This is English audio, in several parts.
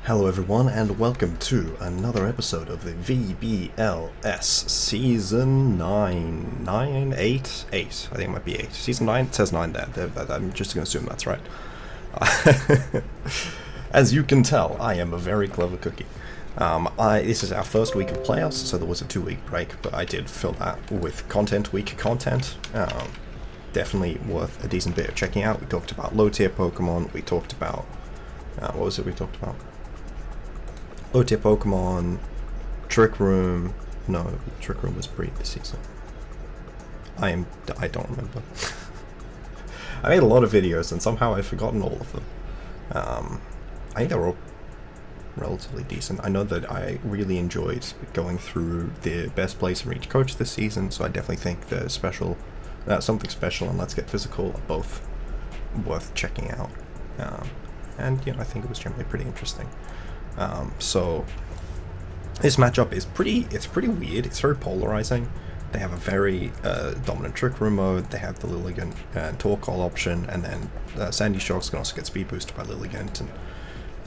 Hello everyone and welcome to another episode of the VBL-S Season 9. 9? 8? 8. I think it might be 8. Season 9? It says 9 there. I'm just going to assume that's right. As you can tell, I am a very clever cookie. This is our first week of playoffs, so there was a 2-week break, but I did fill that with week content. Definitely worth a decent bit of checking out. We talked about low-tier Pokemon, we talked about... what was it we talked about? Low-tier Pokemon, Trick Room... No, Trick Room was this season. I don't remember. I made a lot of videos and somehow I've forgotten all of them. I think they're all relatively decent. I know that I really enjoyed going through the best plays from each coach this season, so I definitely think the Something Special and Let's Get Physical are both worth checking out. And, you know, I think it was generally pretty interesting. So this matchup is pretty weird. It's very polarizing. They have a very dominant Trick Room mode. They have the Lilligant and Torkoal option, and then Sandy Shocks can also get speed boosted by Lilligant, and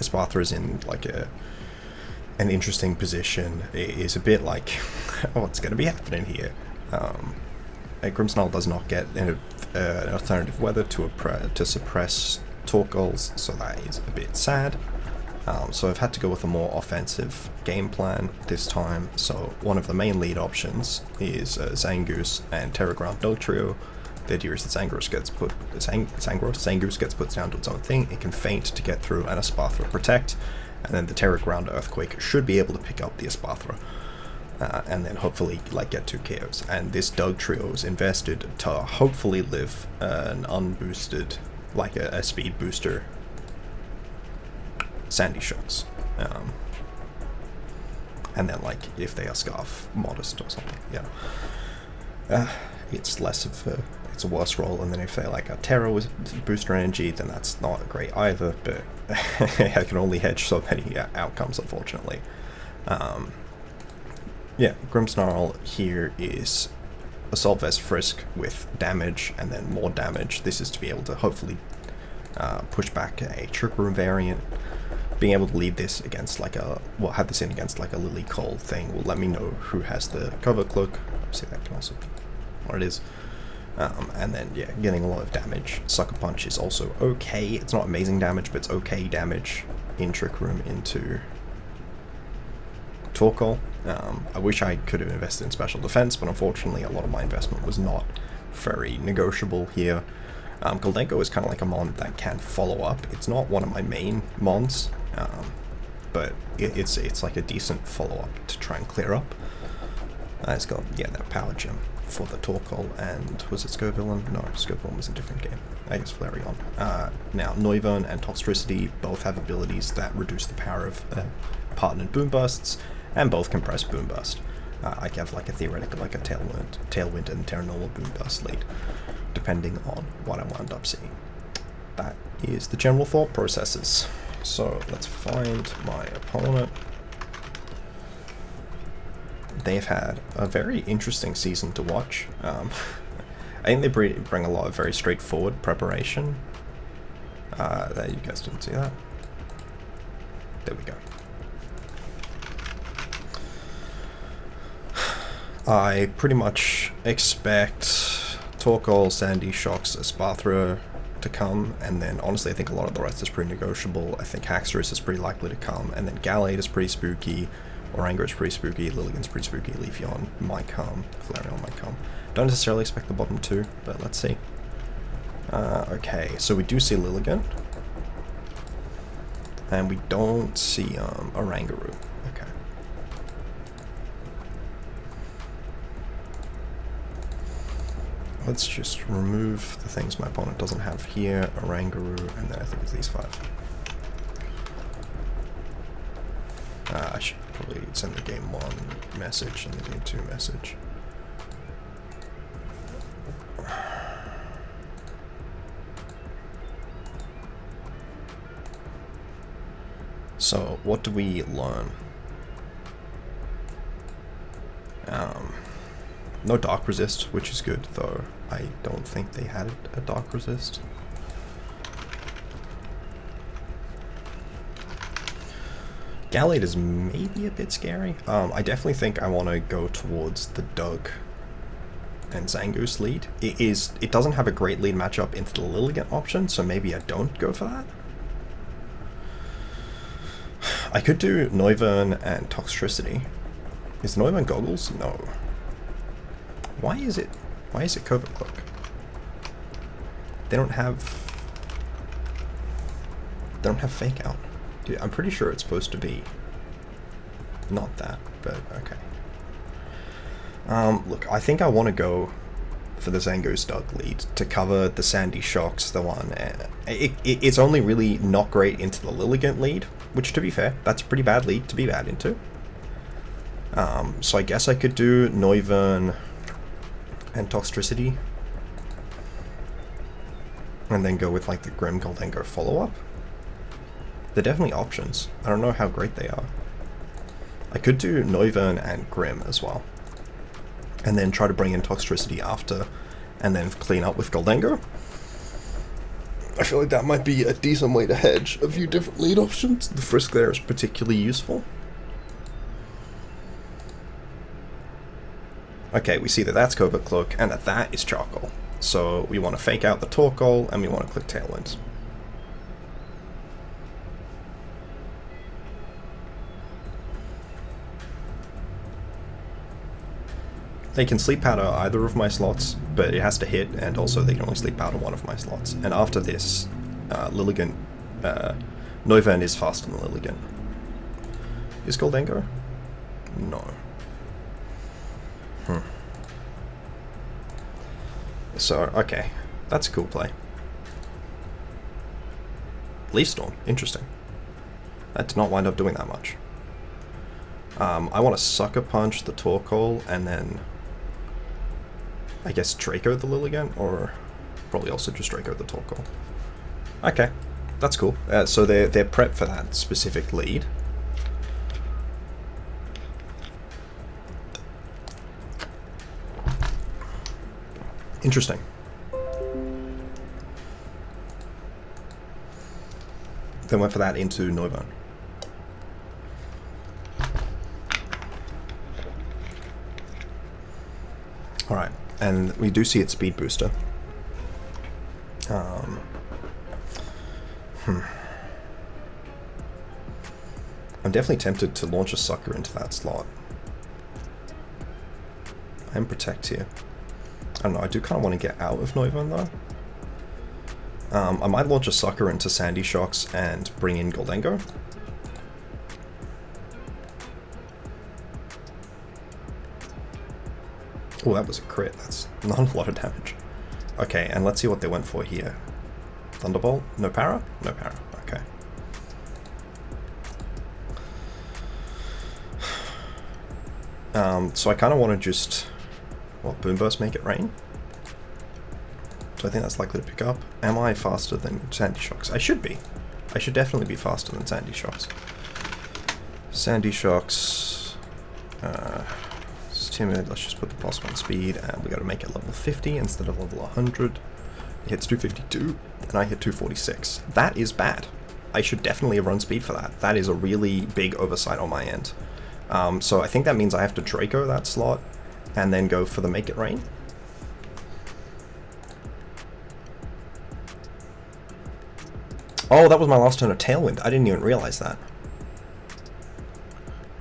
Espathra is in like an interesting position. It is a bit like, what's going to be happening here? Grimmsnarl does not get an alternative weather to suppress Torkoals, so that is a bit sad. So I've had to go with a more offensive game plan this time. So one of the main lead options is Zangoose and Terra Ground Dugtrio. The idea is that Zangoose gets put down to its own thing. It can feint to get through an Espathra protect, and then the Terra Ground Earthquake should be able to pick up the Espathra. And then hopefully get 2 KOs. And this Dugtrio is invested to hopefully live an unboosted, like a speed booster Sandy Shocks. And then if they are Scarf modest or something, it's less of it's a worse roll. And then if they a Terra with booster energy, then that's not great either, but I can only hedge so many outcomes, unfortunately. Grimmsnarl here is Assault Vest Frisk with damage and then more damage. This is to be able to hopefully push back a Trick Room variant. Being able to lead this against have this in against a Lily Cole thing will let me know who has the cover cloak. Obviously that can also be what it is. And then getting a lot of damage. Sucker Punch is also okay. It's not amazing damage, but it's okay damage in Trick Room into Torkoal. I wish I could have invested in Special Defense, but unfortunately a lot of my investment was not very negotiable here. Gholdengo is kind of like a mon that can follow up. It's not one of my main mons, but it's like a decent follow-up to try and clear up. It's got, that power gem for the Torkoal, and was it Scovillain? No, Scovillain was a different game. I guess Flareon. Now, Noivern and Toxtricity both have abilities that reduce the power of partnered Boom Bursts, and both compress Boom Burst. I have a theoretical, a Tailwind and Terra Normal Boom Burst lead, depending on what I wound up seeing. That is the general thought processes. So let's find my opponent. They've had a very interesting season to watch. I think they bring a lot of very straightforward preparation. There, you guys didn't see that. There we go. I pretty much expect Torkoal, Sandy Shocks, Espathra to come, and then honestly I think a lot of the rest is pretty negotiable. I think Haxorus is pretty likely to come, and then Gallade is pretty spooky, Orango is pretty spooky, Lilligant's pretty spooky, Leafeon might come, Flareon might come. Don't necessarily expect the bottom 2, but let's see. Okay, so we do see Lilligant, and we don't see Oranguru. Okay. Let's just remove the things my opponent doesn't have here, Oranguru, and then I think it's these 5. I should probably send the game 1 message and the game 2 message. So, what do we learn? No Dark Resist, which is good, though I don't think they had a Dark Resist. Gallade is maybe a bit scary. I definitely think I want to go towards the Doug and Zangoose lead. It doesn't have a great lead matchup into the Lilligant option, so maybe I don't go for that. I could do Noivern and Toxtricity. Is Noivern goggles? No. Why is it Covert Cloak? They don't have Fake Out. Dude, I'm pretty sure it's supposed to be not that, but okay. Look, I think I want to go for the Zangoose Doug lead to cover the Sandy Shocks, the one. It's only really not great into the Lilligant lead, which, to be fair, that's a pretty bad lead to be bad into. So I guess I could do Noivern and Toxtricity, and then go with like the Grim Gholdengo follow-up. They're definitely options. I don't know how great they are. I could do Noivern and Grim as well, and then try to bring in Toxtricity after, and then clean up with Gholdengo. I feel like that might be a decent way to hedge a few different lead options. The Frisk there is particularly useful. Okay, we see that that's Covert Cloak, and that is Torkoal. So we want to fake out the Torkoal, and we want to click Tailwind. They can sleep powder either of my slots, but it has to hit, and also they can only sleep powder one of my slots. And after this, Lilligant, Noivern is faster than Lilligant. Is Gholdengo? No. So, okay. That's a cool play. Leaf Storm. Interesting. That did not wind up doing that much. I want to Sucker Punch the Torkoal, and then I guess Draco the Lilligant, or probably also just Draco the Torkoal. Okay, that's cool. So they're prepped for that specific lead. Interesting. Then went for that into Noivern. Alright, and we do see its speed booster. I'm definitely tempted to launch a Sucker into that slot. And Protect here. I don't know, I do kind of want to get out of Noivern though. I might launch a Sucker into Sandy Shocks and bring in Gholdengo. Oh, that was a crit. That's not a lot of damage. Okay, and let's see what they went for here. Thunderbolt? No para? No para. Okay. So I kind of want to just... What, Boom Burst make it rain? So I think that's likely to pick up. Am I faster than Sandy Shocks? I should be. I should definitely be faster than Sandy Shocks. Sandy Shocks... it's timid. Let's just put the +1 speed, and we got to make it level 50 instead of level 100. It hits 252, and I hit 246. That is bad. I should definitely have run speed for that. That is a really big oversight on my end. So I think that means I have to Draco that slot, and then go for the Make It Rain. Oh, that was my last turn of Tailwind. I didn't even realize that.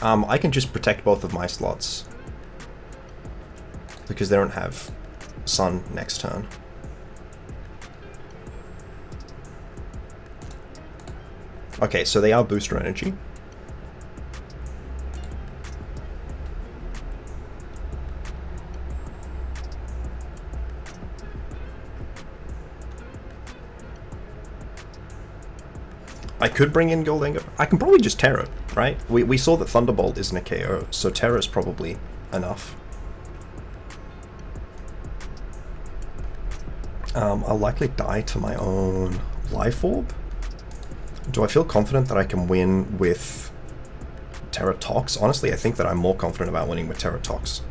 I can just protect both of my slots, because they don't have Sun next turn. Okay, so they are booster energy. I could bring in Gholdengo. I can probably just Terra, right? We saw that Thunderbolt isn't a KO, so Terra is probably enough. I'll likely die to my own Life Orb. Do I feel confident that I can win with Terra Tox? Honestly, I think that I'm more confident about winning with Terra Tox.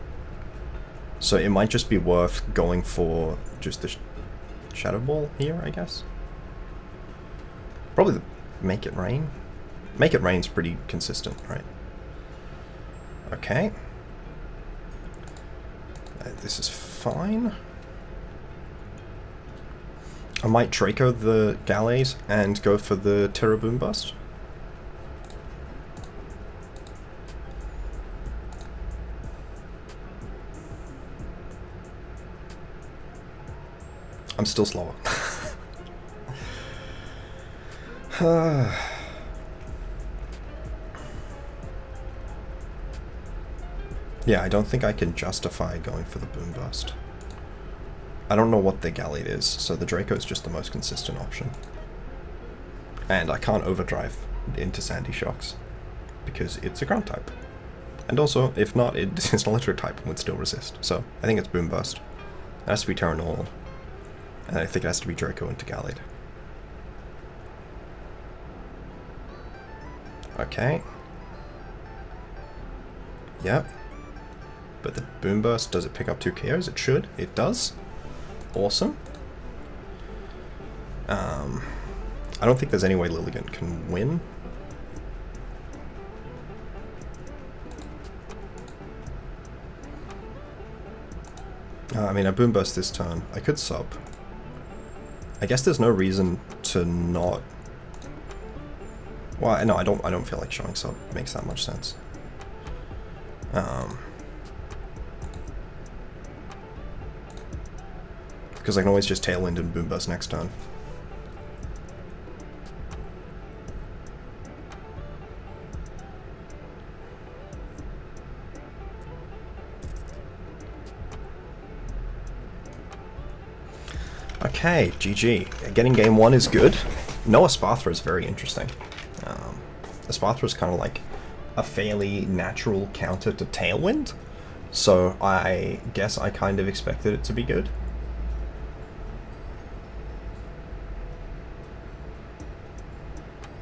So it might just be worth going for just the Shadow Ball here, I guess. Probably the Make It Rain. Make It Rain's pretty consistent, right? Okay. This is fine. I might Draco the Gallade and go for the Terra Boom Bust. I'm still slower. Yeah, I don't think I can justify going for the Boom Bust. I don't know what the Gallade is, so the Draco is just the most consistent option. And I can't overdrive into Sandy Shocks, because it's a ground type. And also, if not, it's an electric type and would still resist. So, I think it's Boom Bust. It has to be Terra Normal. And I think it has to be Draco into Gallade. Okay. Yep. But the Boom Burst, does it pick up 2 KOs? It should. It does. Awesome. I don't think there's any way Lilligant can win. I mean, I Boom Burst this turn. I could sub. I guess there's no reason to not... Well, no, I don't feel like showing sub makes that much sense. Because I can always just Tailwind and Boom Burst next turn. Okay, GG. Getting game 1 is good. No Espathra is very interesting. Espathra is kind of like a fairly natural counter to Tailwind, so I guess I kind of expected it to be good.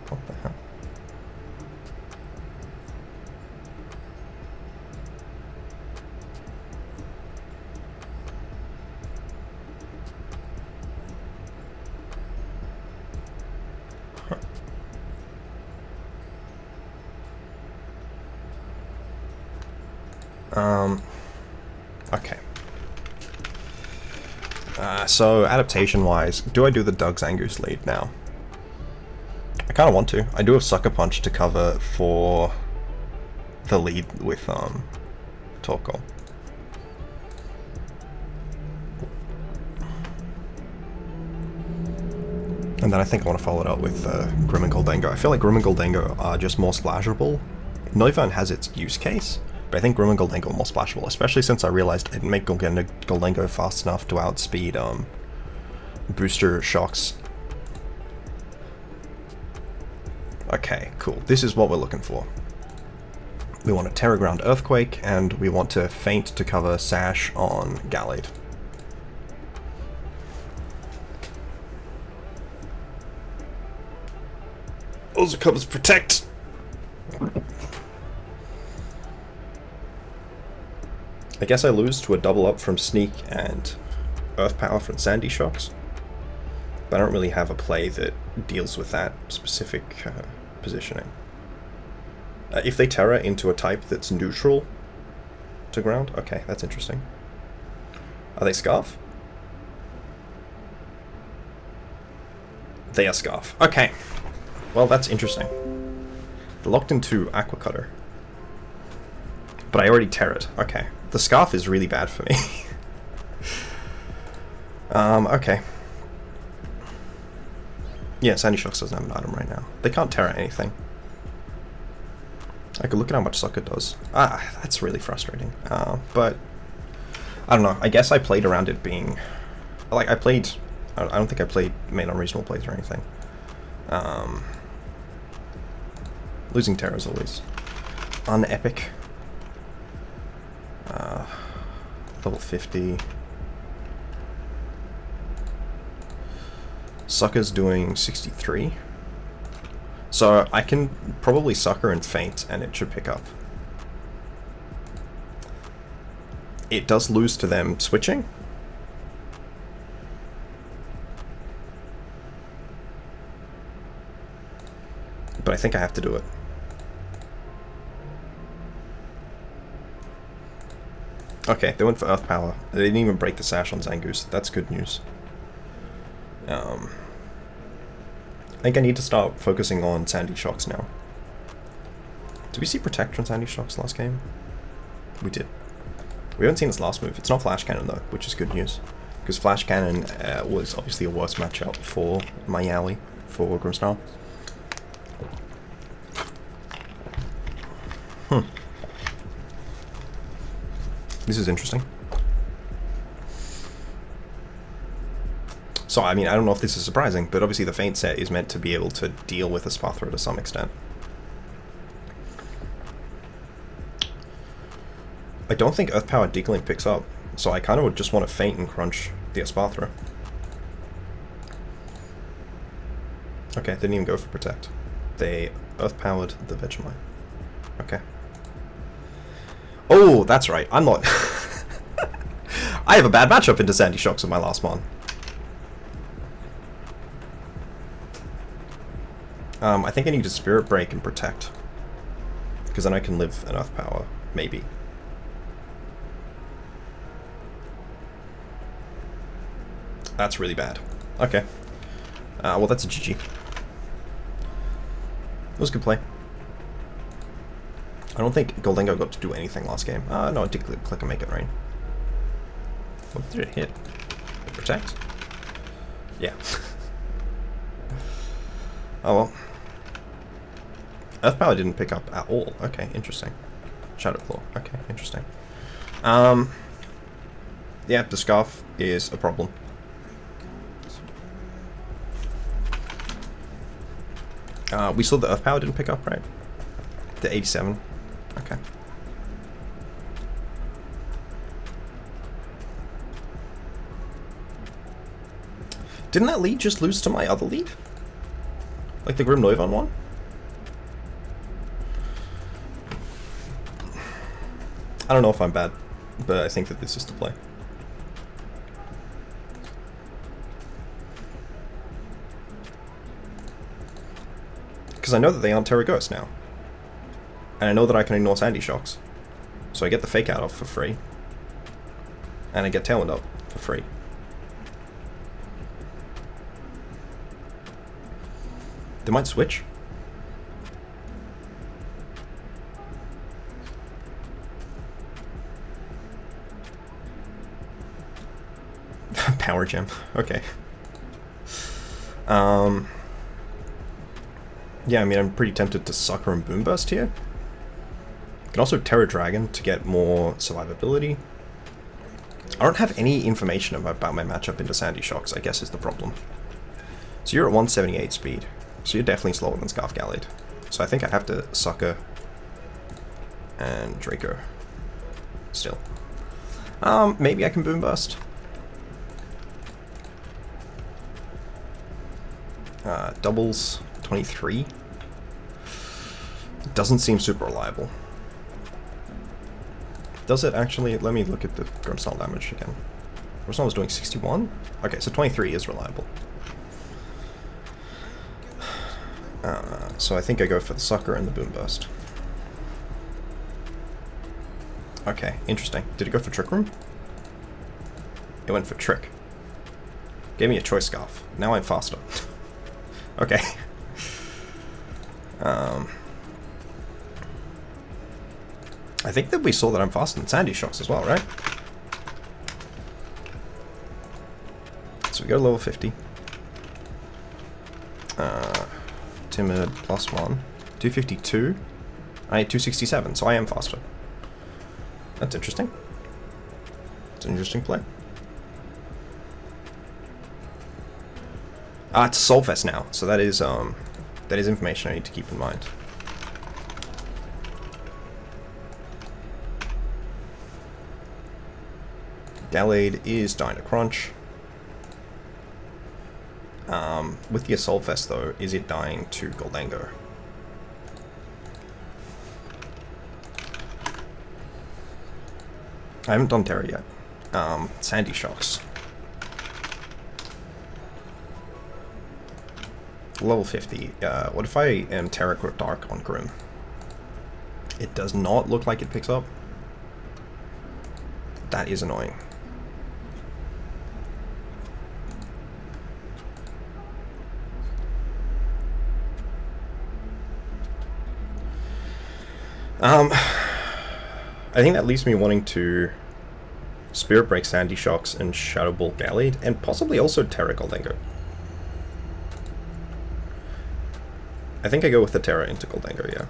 What the hell? Okay. So adaptation-wise, do I do the Doug Zangoose lead now? I kind of want to. I do have Sucker Punch to cover for the lead with Torkoal. And then I think I want to follow it up with Grim and Gholdengo. I feel like Grim and Gholdengo are just more splashable. Noivern has its use case, but I think Grim and Gholdengo are more splashable, especially since I realized I didn't make Gholdengo fast enough to outspeed booster shocks. Okay, cool. This is what we're looking for. We want a Terra Ground Earthquake, and we want to feint to cover Sash on Gallade. Those covers protect! I guess I lose to a double up from Sneak and Earth Power from Sandy Shocks, but I don't really have a play that deals with that specific positioning. If they Terra into a type that's neutral to ground, okay, that's interesting. Are they Scarf? They are Scarf. Okay. Well, that's interesting. They're locked into Aqua Cutter. But I already Terra'd. Okay. The Scarf is really bad for me. Okay. Yeah, Sandy Shocks doesn't have an item right now. They can't Terra anything. I could look at how much Sucker does. Ah, that's really frustrating. But, I don't know. I guess I played around it being... Like, I don't think I made unreasonable plays or anything. Losing Terra is always unepic. Level 50. Sucker's doing 63. So I can probably Sucker and Feint and it should pick up. It does lose to them switching. But I think I have to do it. Okay, they went for Earth Power. They didn't even break the sash on Zangoose. That's good news. I think I need to start focusing on Sandy Shocks now. Did we see Protect on Sandy Shocks last game? We did. We haven't seen his last move. It's not Flash Cannon though, which is good news. Because Flash Cannon was obviously a worse matchup for Mayawi, for Grimmsnarl. This is interesting. So, I mean, I don't know if this is surprising, but obviously the Feint set is meant to be able to deal with Espathra to some extent. I don't think Earth Power Dealing picks up, so I kind of would just want to Feint and crunch the Espathra. Okay, they didn't even go for Protect. They Earth Powered the Vegemite. Okay. Oh, that's right. I'm not... I have a bad matchup into Sandy Shocks with my last mon. I think I need to Spirit Break and Protect. Because then I can live an Earth Power, maybe. That's really bad. Okay. Well, that's a GG. It was a good play. I don't think Gholdengo got to do anything last game. No, it did click and make it rain. What did it hit? Protect? Yeah. Oh well. Earth Power didn't pick up at all. Okay, interesting. Shadow Claw. Okay, interesting. Yeah, the Scarf is a problem. We saw the Earth Power didn't pick up, right? The 87. Okay. Didn't that lead just lose to my other lead? Like the Grim Noivern one? I don't know if I'm bad, but I think that this is the play. Because I know that they aren't Terra Ghost now. And I know that I can ignore Sandy Shocks. So I get the Fake Out off for free. And I get Tailwind up for free. They might switch. Power Gem. Okay. Yeah, I mean, I'm pretty tempted to Sucker and Boom Burst here. Can also Terra Dragon to get more survivability. I don't have any information about my matchup into Sandy Shocks, I guess is the problem. So you're at 178 speed. So you're definitely slower than Scarf Gallade. So I think I have to Sucker and Draco. Still. Maybe I can Boom Burst. Doubles 23. Doesn't seem super reliable. Does it actually? Let me look at the Grimmsnarl damage again. Grimmsnarl was doing 61? Okay, so 23 is reliable. So I think I go for the Sucker and the Boom Burst. Okay, interesting. Did it go for Trick Room? It went for Trick. Gave me a Choice Scarf. Now I'm faster. Okay. I think that we saw that I'm faster than Sandy Shocks as well, right? So we go to level 50. Timid +1. 252. I need 267, so I am faster. That's interesting. It's an interesting play. It's Solfest now, so that is information I need to keep in mind. Gallade is dying to crunch. With the Assault Vest though, is it dying to Gholdengo? I haven't done Terra yet. Sandy Shocks. Level 50. What if I am Terra Grip Dark on Grim? It does not look like it picks up. That is annoying. I think that leaves me wanting to Spirit Break Sandy Shocks and Shadow Ball Gallade, and possibly also Terra Gholdengo. I think I go with the Terra into Gholdengo, yeah.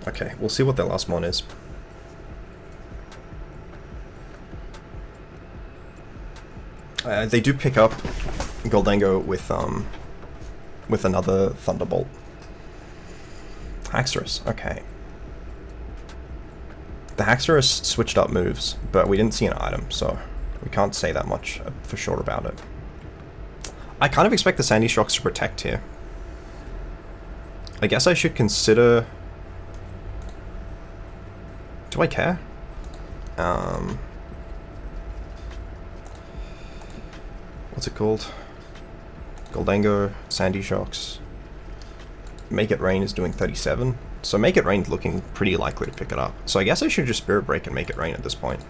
Okay, we'll see what their last mon is. They do pick up Gholdengo with another Thunderbolt. Haxorus, okay. The Haxorus switched up moves, but we didn't see an item, so we can't say that much for sure about it. I kind of expect the Sandy Shocks to protect here. I guess I should consider... Do I care? What's it called? Gholdengo, Sandy Shocks. Make It Rain is doing 37. So Make It Rain's looking pretty likely to pick it up. So I guess I should just Spirit Break and Make It Rain at this point.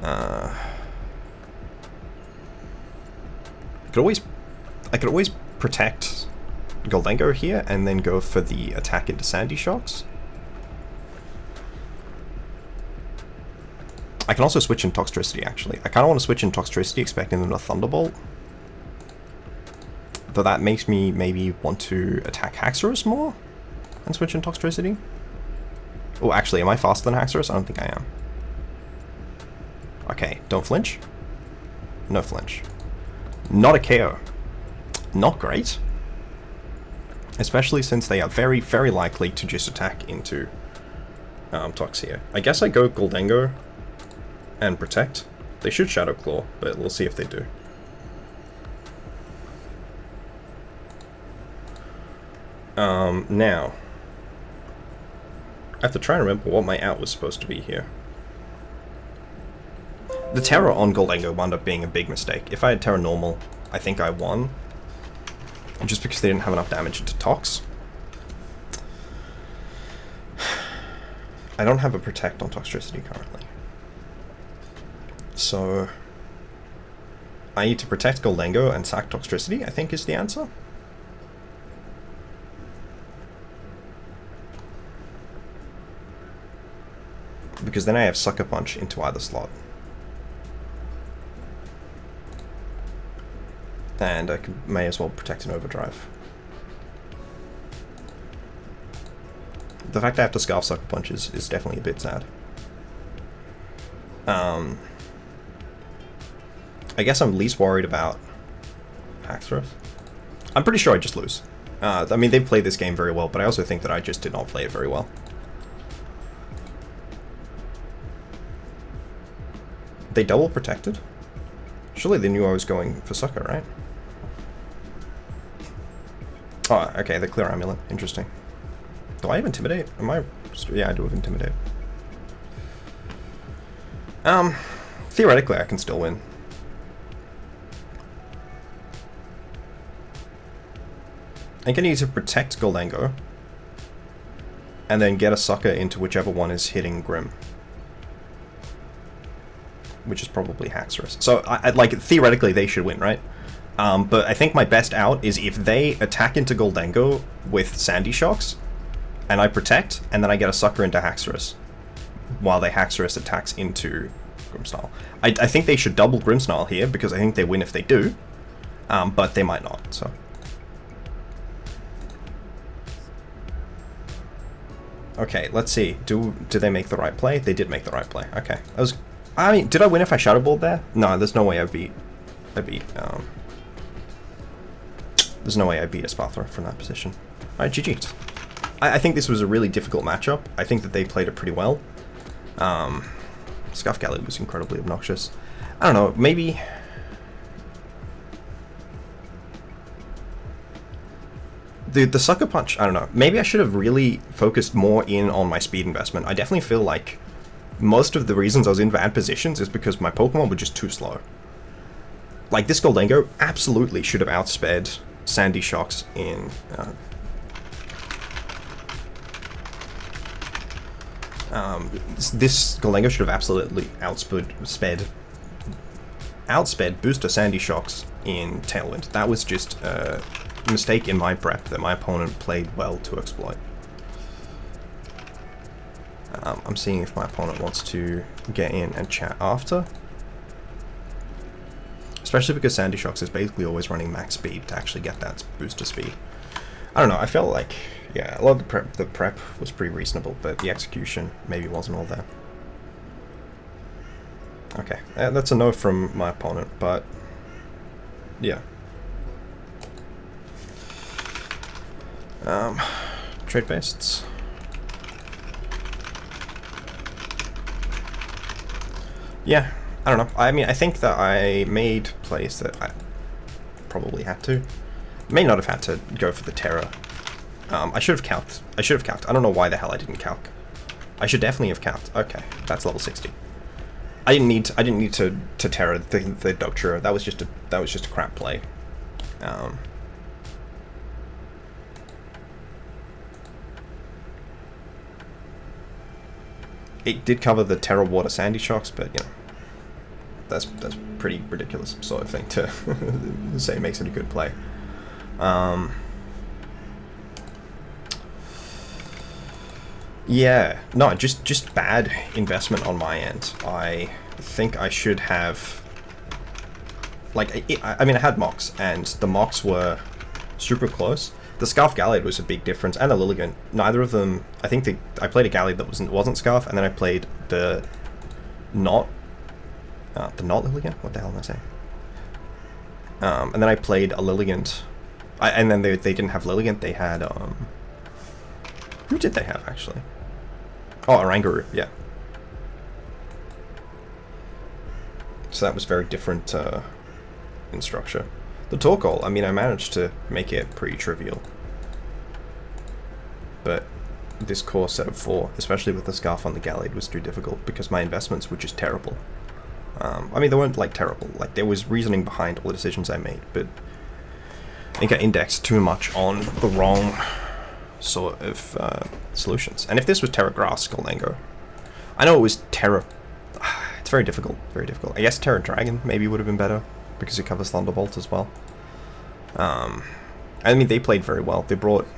I could always protect Gholdengo here and then go for the attack into Sandy Shocks. I can also switch in Toxtricity, actually. I kind of want to switch in Toxtricity, expecting them to Thunderbolt. Though that makes me maybe want to attack Haxorus more and switch in Toxtricity. Oh, actually, am I faster than Haxorus? I don't think I am. Okay, don't flinch. No flinch. Not a KO. Not great. Especially since they are very, very likely to just attack into Tox here. I guess I go Gholdengo and protect. They should Shadow Claw, but we'll see if they do. Now, I have to try and remember what my out was supposed to be here. The Terra on Gholdengo wound up being a big mistake. If I had Terra normal, I think I won. Just because they didn't have enough damage into Tox. I don't have a Protect on Toxtricity currently. So I need to protect Gholdengo and sack Toxtricity, I think is the answer. Because then I have Sucker Punch into either slot. And I may as well protect an Overdrive. The fact I have to Scarf Sucker Punch is definitely a bit sad. I guess I'm least worried about Haxorus. I'm pretty sure I just lose. I mean, they played this game very well, but I also think that I just did not play it very well. They double protected? Surely they knew I was going for Sucker, right? Oh, okay, the Clear Amulet. Interesting. Do I have Intimidate? Am I... Yeah, I do have Intimidate. Theoretically, I can still win. I'm gonna need to protect Gholdengo, and then get a Sucker into whichever one is hitting Grim. Which is probably Haxorus. So, like, theoretically, they should win, right? But I think my best out is if they attack into Gholdengo with Sandy Shocks, and I protect, and then I get a Sucker into Haxorus, while the Haxorus attacks into Grimmsnarl. I think they should double Grimmsnarl here, because I think they win if they do, but they might not, so... Okay, let's see. Do they make the right play? They did make the right play. Okay. I mean, did I win if I Shadow Balled there? No, there's no way I beat there's no way I beat Espathra from that position. Alright, GG's. I think this was a really difficult matchup. I think that they played it pretty well. Scarf Gallade was incredibly obnoxious. I don't know, maybe... The Sucker Punch, I don't know. Maybe I should have really focused more in on my speed investment. I definitely feel like most of the reasons I was in bad positions is because my Pokemon were just too slow. Like, this Gholdengo absolutely should have outsped Sandy Shocks in... this Gholdengo should have absolutely outsped Booster Sandy Shocks in Tailwind. That was just a mistake in my prep that my opponent played well to exploit. I'm seeing if my opponent wants to get in and chat after. Especially because Sandy Shocks is basically always running max speed to actually get that booster speed. I don't know, I felt like, yeah, a lot of the prep was pretty reasonable, but the execution maybe wasn't all there. Okay, that's a no from my opponent, but yeah. Trade basts. Yeah, I don't know. I mean, I think that I made plays that I probably had to. May not have had to go for the Terror. I should have calced. I don't know why the hell I didn't calc. I should definitely have calced. Okay, that's level 60. I didn't need to Terror the Dugtrio. That was just a crap play. It did cover the Terra Water Sandy Shocks, but you know, that's pretty ridiculous sort of thing to say makes it a good play. Yeah, no, just bad investment on my end. I think I should have, like, I mean, I had mocks, and the mocks were super close. The Scarf Gallade was a big difference, and a Lilligant. Neither of them, I think I played a Gallade that wasn't Scarf, and then I played the not Lilligant? What the hell am I saying? And then I played a Lilligant, and then they didn't have Lilligant, they had, who did they have, actually? Oh, Oranguru, yeah. So that was very different in structure. The Torkoal, I mean, I managed to make it pretty trivial. But this core set of 4, especially with the Scarf on the Gallade, was too difficult because my investments were just terrible. I mean, they weren't, like, terrible. Like, there was reasoning behind all the decisions I made, but I think I indexed too much on the wrong sort of solutions. And if this was Terra Grass Gholdengo, I know it was Terra... It's very difficult, very difficult. I guess Terra Dragon maybe would have been better, because it covers Thunderbolt as well. I mean, they played very well. They brought,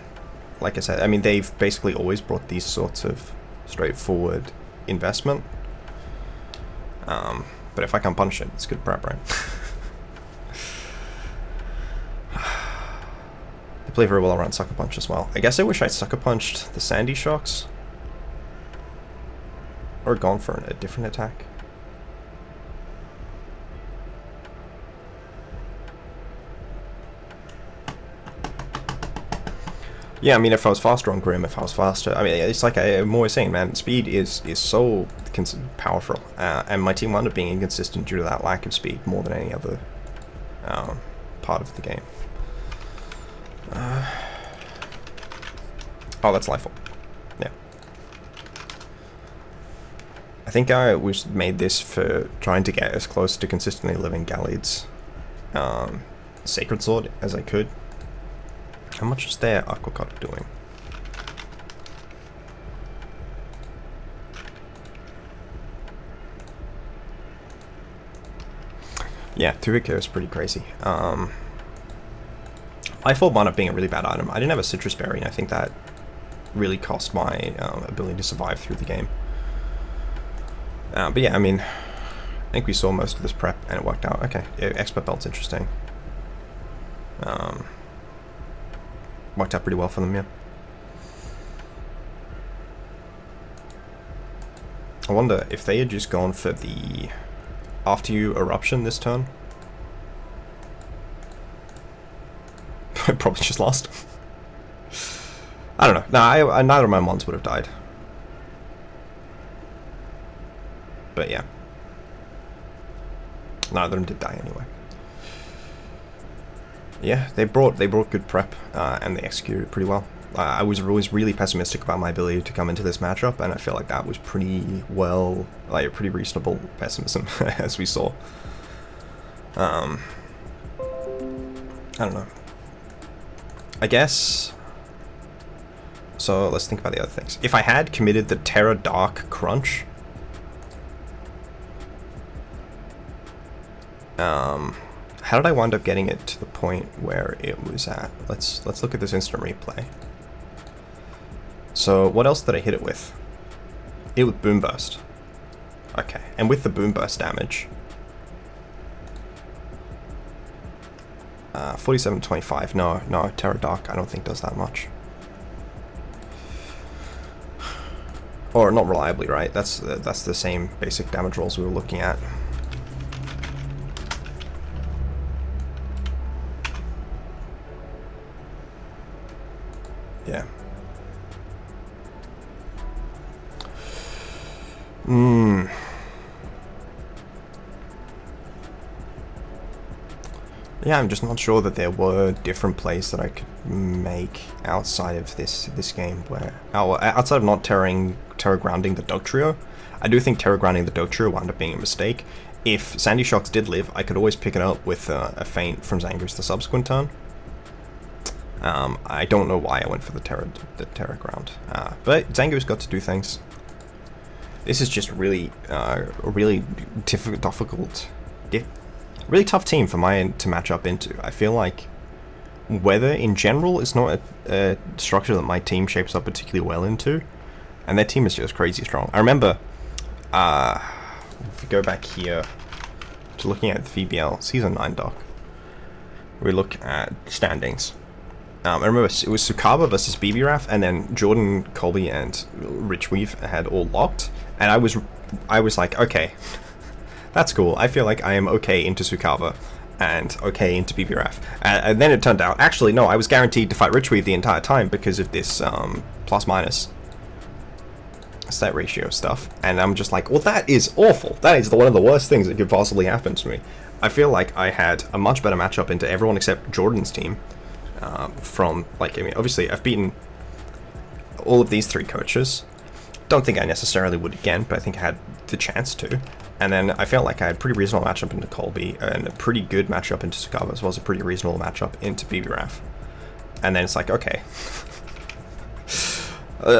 like I said, I mean, they've basically always brought these sorts of straightforward investment. But if I can't punish it, it's good prep, right? They play very well around Sucker Punch as well. I guess I wish I'd Sucker Punched the Sandy Shocks. Or gone for a different attack. Yeah, I mean, if I was faster on Grim, if I was faster... I mean, it's like I'm always saying, man, speed is so powerful. And my team wound up being inconsistent due to that lack of speed more than any other part of the game. Oh, that's Lifeform. Yeah. I think I made this for trying to get as close to consistently living Gallade's Sacred Sword as I could. How much is their Aquacut doing? Yeah, 2-hit KO is pretty crazy. Lifeorb wound up being a really bad item. I didn't have a Citrus Berry, and I think that really cost my ability to survive through the game. But yeah, I mean, I think we saw most of this prep, and it worked out. Okay, yeah, Expert Belt's interesting. Worked out pretty well for them, yeah. I wonder if they had just gone for the After You Eruption this turn. I probably just lost. I don't know. No, neither of my mons would have died. But yeah. Neither of them did die anyway. Yeah, they brought good prep, and they executed it pretty well. I was always really pessimistic about my ability to come into this matchup, and I feel like that was pretty well, like, a pretty reasonable pessimism, as we saw. I don't know. I guess... So, let's think about the other things. If I had committed the Terra Dark Crunch... how did I wind up getting it to the point where it was at? Let's look at this instant replay. So, what else did I hit it with? It with Boom Burst. Okay, and with the Boom Burst damage... 47-25. No, Terra Dark I don't think does that much. Or not reliably, right? That's the same basic damage rolls we were looking at. Yeah. Yeah, I'm just not sure that there were different plays that I could make outside of this game where... outside of not Terra Grounding the Dugtrio. I do think Terra Grounding the Dugtrio wound up being a mistake. If Sandy Shocks did live, I could always pick it up with a feint from Zangoose the subsequent turn. I don't know why I went for the Terra Ground. But Zangoose got to do things. This is just really difficult... really tough team for my end to match up into. I feel like weather in general is not a structure that my team shapes up particularly well into, and their team is just crazy strong. I remember, if we go back here to looking at the VBL Season 9 doc, we look at standings. I remember it was Sukaba versus BB-Raf, and then Jordan, Colby, and Richweave had all locked, and I was like, okay, that's cool. I feel like I am okay into Sukaba and okay into BB-Raf. And then it turned out, actually, no, I was guaranteed to fight Richweave the entire time because of this plus-minus stat ratio stuff. And I'm just like, well, that is awful. That is one of the worst things that could possibly happen to me. I feel like I had a much better matchup into everyone except Jordan's team. From, like, I mean, obviously, I've beaten all of these three coaches. Don't think I necessarily would again, but I think I had the chance to. And then I felt like I had a pretty reasonable matchup into Colby, and a pretty good matchup into Sukaba, as well as a pretty reasonable matchup into BB-Raf. And then it's like, okay.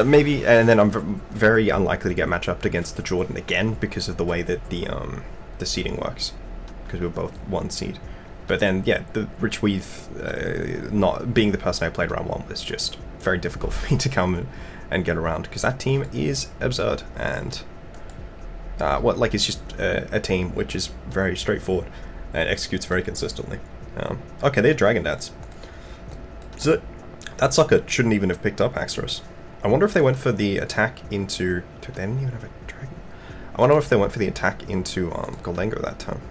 Maybe, and then I'm very unlikely to get matched up against the Jordan again, because of the way that the seeding works. Because we were both one seed. But then, yeah, the Richweave not being the person I played round one was just very difficult for me to come and get around, because that team is absurd, and it's just a team which is very straightforward and executes very consistently. Okay, they're Dragon Dance. So that sucker shouldn't even have picked up Haxorus. I wonder if they went for the attack into... They didn't even have a dragon. I wonder if they went for the attack into Gholdengo that time.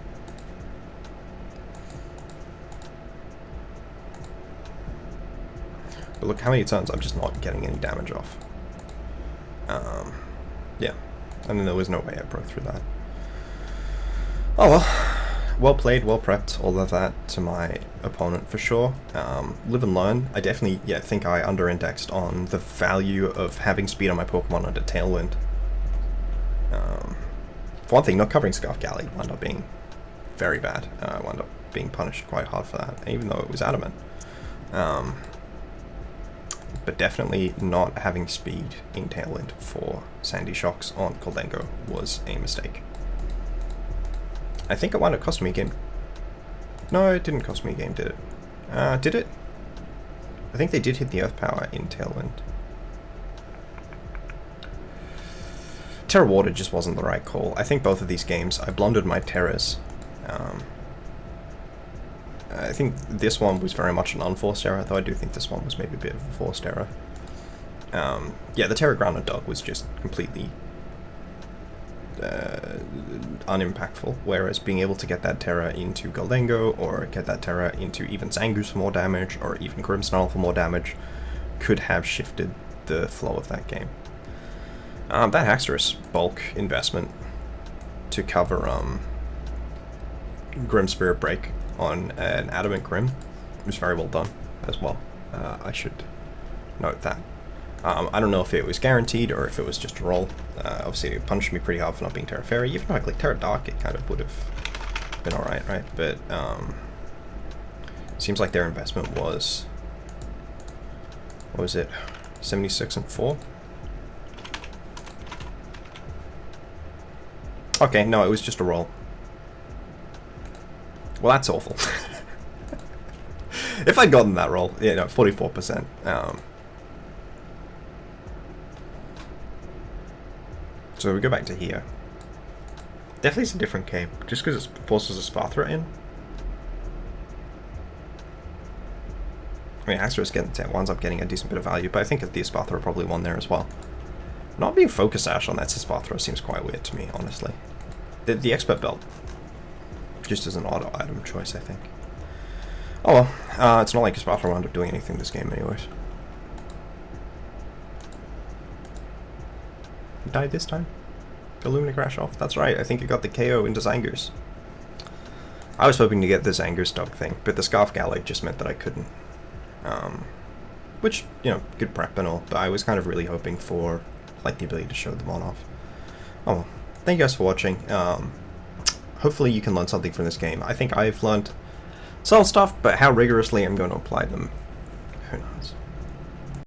But look how many turns I'm just not getting any damage off. Yeah. And then there was no way I broke through that. Oh well. Well played, well prepped, all of that to my opponent for sure. Live and learn. I definitely, think I under-indexed on the value of having speed on my Pokemon under Tailwind. For one thing, not covering Scarf Gallade wound up being very bad. I wound up being punished quite hard for that, even though it was adamant. But definitely not having speed in Tailwind for Sandy Shocks on Gholdengo was a mistake. I think it wound up costing me a game. No, it didn't cost me a game, did it? Did it? I think they did hit the Earth Power in Tailwind. Terra Water just wasn't the right call. I think both of these games, I blundered my Terras. I think this one was very much an unforced error, though I do think this one was maybe a bit of a forced error. Yeah, the Terra Ground and Dug was just completely unimpactful, whereas being able to get that Terra into Gholdengo, or get that Terra into even Zangoose for more damage, or even Grimmsnarl for more damage, could have shifted the flow of that game. That Haxorus bulk investment to cover Grim Spirit Break on an Adamant Grim. It was very well done as well. I should note that. I don't know if it was guaranteed or if it was just a roll. Obviously, it punished me pretty hard for not being Terra Fairy. Even though I clicked Terra Dark, it kind of would have been alright, right? But seems like their investment was, what was it, 76 and 4? Okay, no, it was just a roll. Well, that's awful. If I'd gotten that roll, 44%. So we go back to here. Definitely it's a different game, just because it forces a Espathra in. I mean, Haxorus winds up getting a decent bit of value, but I think the Espathra probably won there as well. Not being Focus Sash on that Espathra seems quite weird to me, honestly. The Expert Belt just as an auto item choice, I think. Oh well, it's not like Espathra wound up doing anything this game anyways. Died this time? Illumina Crash off? That's right, I think it got the KO into Zangoose. I was hoping to get the Zangoose dog thing, but the Scarf Gallade just meant that I couldn't. Which, good prep and all, but I was kind of really hoping for, like, the ability to show them on off. Oh well, thank you guys for watching. Hopefully you can learn something from this game. I think I've learned some stuff, but how rigorously I'm going to apply them, who knows.